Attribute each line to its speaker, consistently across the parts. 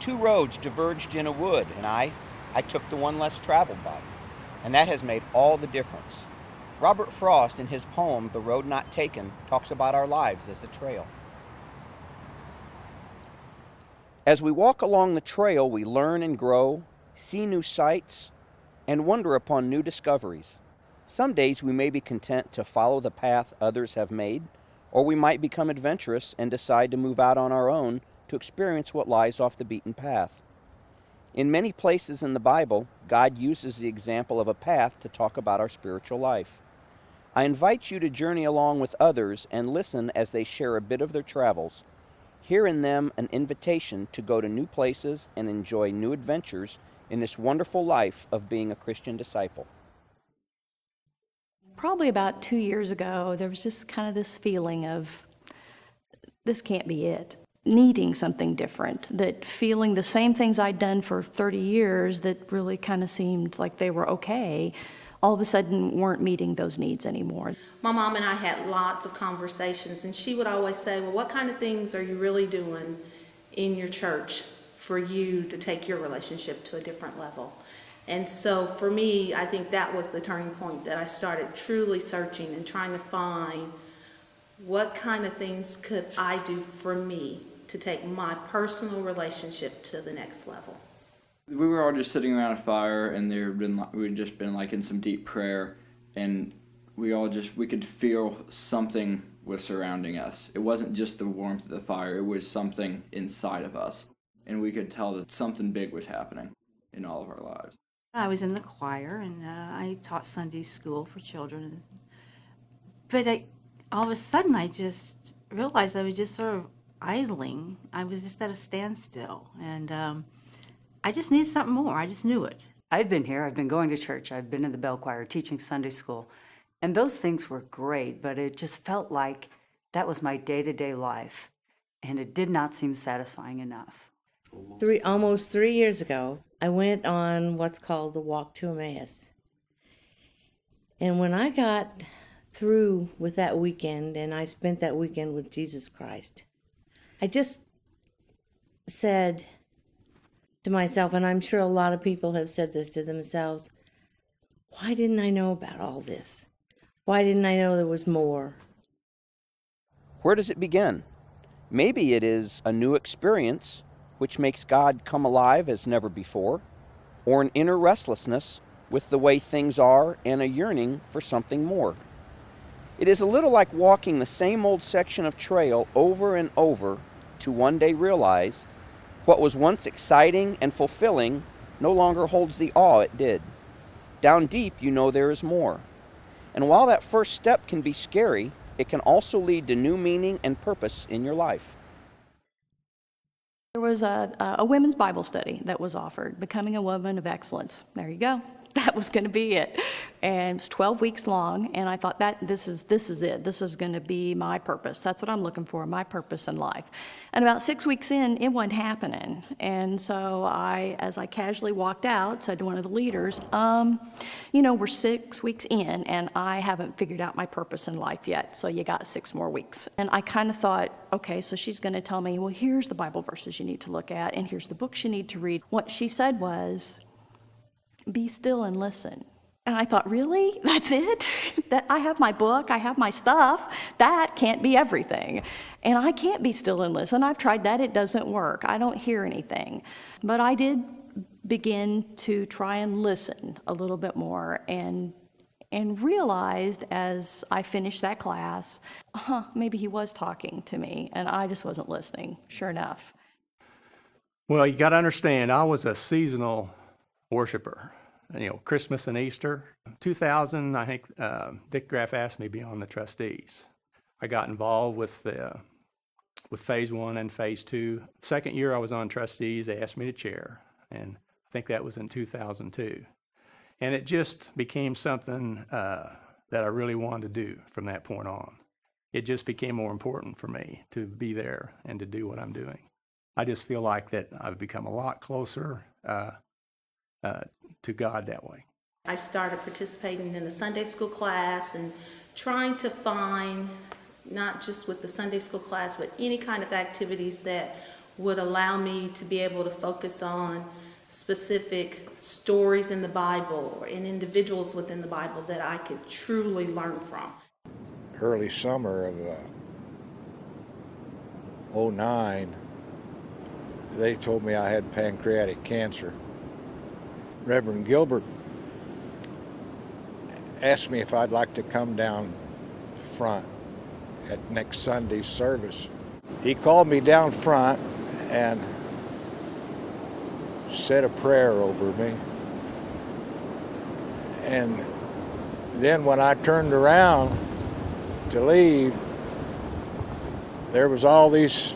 Speaker 1: Two roads diverged in a wood, and I took the one less traveled by. And that has made all the difference. Robert Frost, in his poem, The Road Not Taken, talks about our lives as a trail. As we walk along the trail, we learn and grow, see new sights, and wonder upon new discoveries. Some days we may be content to follow the path others have made, or we might become adventurous and decide to move out on our own to experience what lies off the beaten path. In many places in the Bible, God uses the example of a path to talk about our spiritual life. I invite you to journey along with others and listen as they share a bit of their travels. Hear in them an invitation to go to new places and enjoy new adventures in this wonderful life of being a Christian disciple.
Speaker 2: Probably about 2 years ago, there was just kind of this feeling of, this can't be it. Needing something different, that feeling the same things I'd done for 30 years that really kind of seemed like they were okay, all of a sudden weren't meeting those needs anymore.
Speaker 3: My mom and I had lots of conversations, and she would always say, well, what kind of things are you really doing in your church for you to take your relationship to a different level? And so for me, I think that was the turning point, that I started truly searching and trying to find what kind of things could I do for me to take my personal relationship to the next level.
Speaker 4: We were all just sitting around a fire, and we had just been like in some deep prayer, and we could feel something was surrounding us. It wasn't just the warmth of the fire, it was something inside of us, and we could tell that something big was happening in all of our lives.
Speaker 5: I was in the choir, and I taught Sunday school for children, but all of a sudden I just realized I was just sort of idling. I was just at a standstill, and I just needed something more. I just knew it.
Speaker 6: I've been here. I've been going to church. I've been in the bell choir, teaching Sunday school. And those things were great, but it just felt like that was my day-to-day life. And it did not seem satisfying enough.
Speaker 7: Almost 3 years ago, I went on what's called the Walk to Emmaus. And when I got through with that weekend, and I spent that weekend with Jesus Christ, I just said to myself, and I'm sure a lot of people have said this to themselves, why didn't I know about all this? Why didn't I know there was more?
Speaker 1: Where does it begin? Maybe it is a new experience which makes God come alive as never before, or an inner restlessness with the way things are and a yearning for something more. It is a little like walking the same old section of trail over and over to one day realize what was once exciting and fulfilling no longer holds the awe it did. Down deep, you know there is more. And while that first step can be scary, it can also lead to new meaning and purpose in your life.
Speaker 2: There was a women's Bible study that was offered, Becoming a Woman of Excellence. There you go. That was going to be it. And it was 12 weeks long, and I thought that this is it. This is going to be my purpose. That's what I'm looking for, my purpose in life. And about 6 weeks in, it wasn't happening. And so as I casually walked out, said to one of the leaders, we're 6 weeks in, and I haven't figured out my purpose in life yet, so you got 6 more weeks. And I kind of thought, okay, so she's going to tell me, well, here's the Bible verses you need to look at, and here's the books you need to read. What she said was, be still and listen. And I thought, really? That's it? That I have my book, I have my stuff. That can't be everything. And I can't be still and listen. I've tried that. It doesn't work. I don't hear anything. But I did begin to try and listen a little bit more and realized as I finished that class, maybe he was talking to me and I just wasn't listening, sure enough.
Speaker 8: Well, you got to understand, I was a seasonal worshiper. Christmas and Easter. 2000, I think Dick Graff asked me to be on the trustees. I got involved with phase 1 and phase 2. Second year I was on trustees, they asked me to chair, and I think that was in 2002. And it just became something that I really wanted to do from that point on. It just became more important for me to be there and to do what I'm doing. I just feel like that I've become a lot closer to God that way.
Speaker 3: I started participating in a Sunday school class and trying to find, not just with the Sunday school class, but any kind of activities that would allow me to be able to focus on specific stories in the Bible and individuals within the Bible that I could truly learn from.
Speaker 9: Early summer of '09, they told me I had pancreatic cancer. Reverend Gilbert asked me if I'd like to come down front at next Sunday's service. He called me down front and said a prayer over me. And then when I turned around to leave, there was all these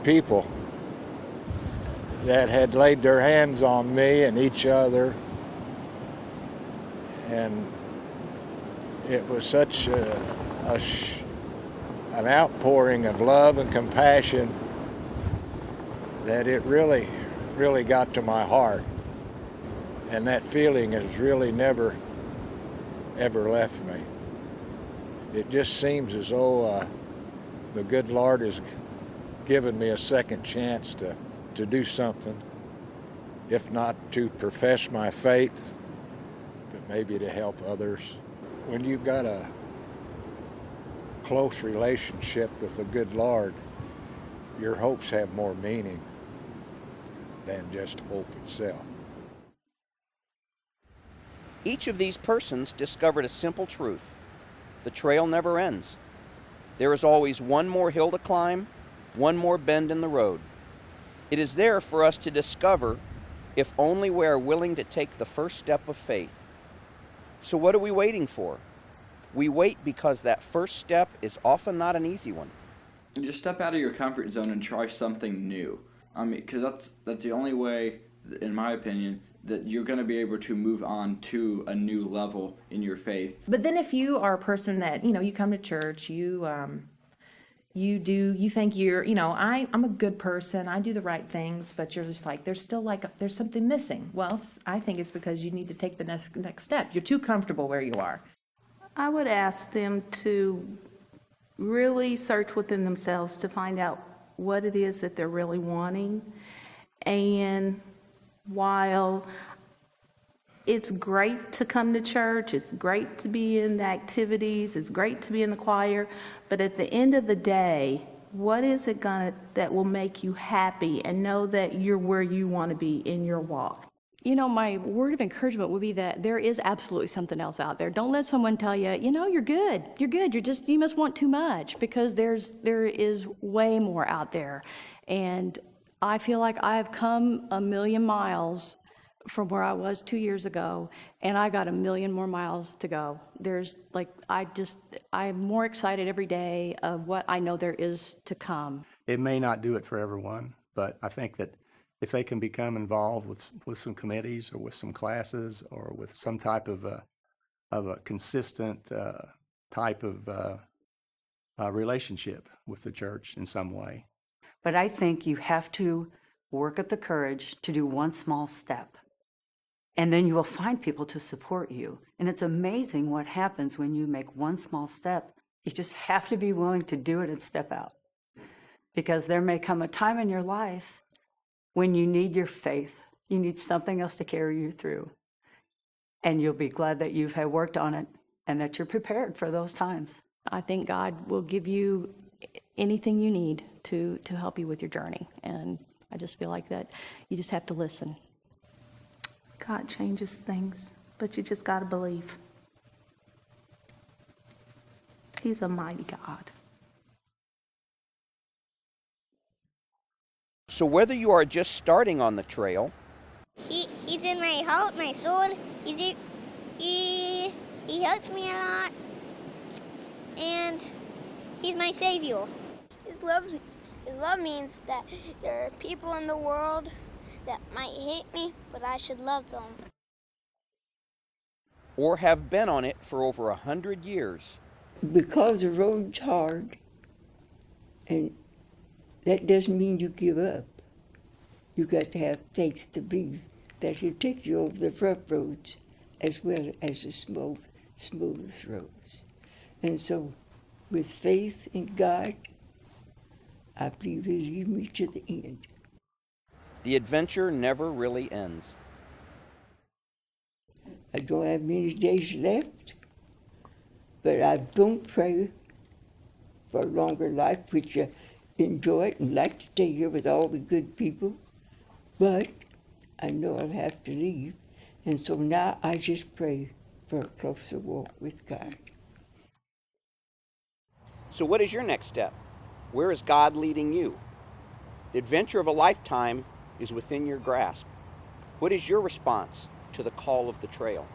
Speaker 9: people that had laid their hands on me and each other. And it was such an outpouring of love and compassion that it really got to my heart. And that feeling has really never, ever left me. It just seems as though the good Lord has given me a second chance to do something, if not to profess my faith, but maybe to help others. When you've got a close relationship with the good Lord, your hopes have more meaning than just hope itself.
Speaker 1: Each of these persons discovered a simple truth. The trail never ends. There is always one more hill to climb, one more bend in the road. It is there for us to discover if only we are willing to take the first step of faith. So what are we waiting for? We wait because that first step is often not an easy one.
Speaker 4: Just step out of your comfort zone and try something new. I mean, because that's the only way, in my opinion, that you're going to be able to move on to a new level in your faith.
Speaker 10: But then if you are a person that, you come to church, you think you're, I'm a good person, I do the right things, but you're just like, there's something missing. Well, I think it's because you need to take the next step. You're too comfortable where you are.
Speaker 3: I would ask them to really search within themselves to find out what it is that they're really wanting. And while it's great to come to church, it's great to be in the activities, it's great to be in the choir, but at the end of the day, what is it that will make you happy and know that you're where you want to be in your walk?
Speaker 2: My word of encouragement would be that there is absolutely something else out there. Don't let someone tell you, you're good. You're good. You must want too much, because there is way more out there. And I feel like I've come 1,000,000 miles from where I was 2 years ago, and I got 1,000,000 more miles to go. I'm more excited every day of what I know there is to come.
Speaker 8: It may not do it for everyone, but I think that if they can become involved with some committees or with some classes or with some type of a consistent type of relationship with the church in some way.
Speaker 6: But I think you have to work up the courage to do one small step. And then you will find people to support you. And it's amazing what happens when you make one small step. You just have to be willing to do it and step out. Because there may come a time in your life when you need your faith. You need something else to carry you through. And you'll be glad that you've had worked on it and that you're prepared for those times.
Speaker 2: I think God will give you anything you need to help you with your journey. And I just feel like that you just have to listen.
Speaker 3: God changes things, but you just got to believe. He's a mighty God.
Speaker 1: So whether you are just starting on the trail,
Speaker 11: He's in my heart, my soul. He helps me a lot, and he's my savior. His love means that there are people in the world that might hate me, but I should love them.
Speaker 1: or have been on it for over 100 years.
Speaker 12: Because the road's hard, and that doesn't mean you give up. You got to have faith to believe that He'll take you over the rough roads as well as the smooth roads. And so, with faith in God, I believe He'll lead me to the end.
Speaker 1: The adventure never really ends.
Speaker 12: I don't have many days left, but I don't pray for a longer life, which I enjoy it and like to stay here with all the good people. But I know I'll have to leave, and so now I just pray for a closer walk with God.
Speaker 1: So what is your next step? Where is God leading you? The adventure of a lifetime is within your grasp. What is your response to the call of the trail?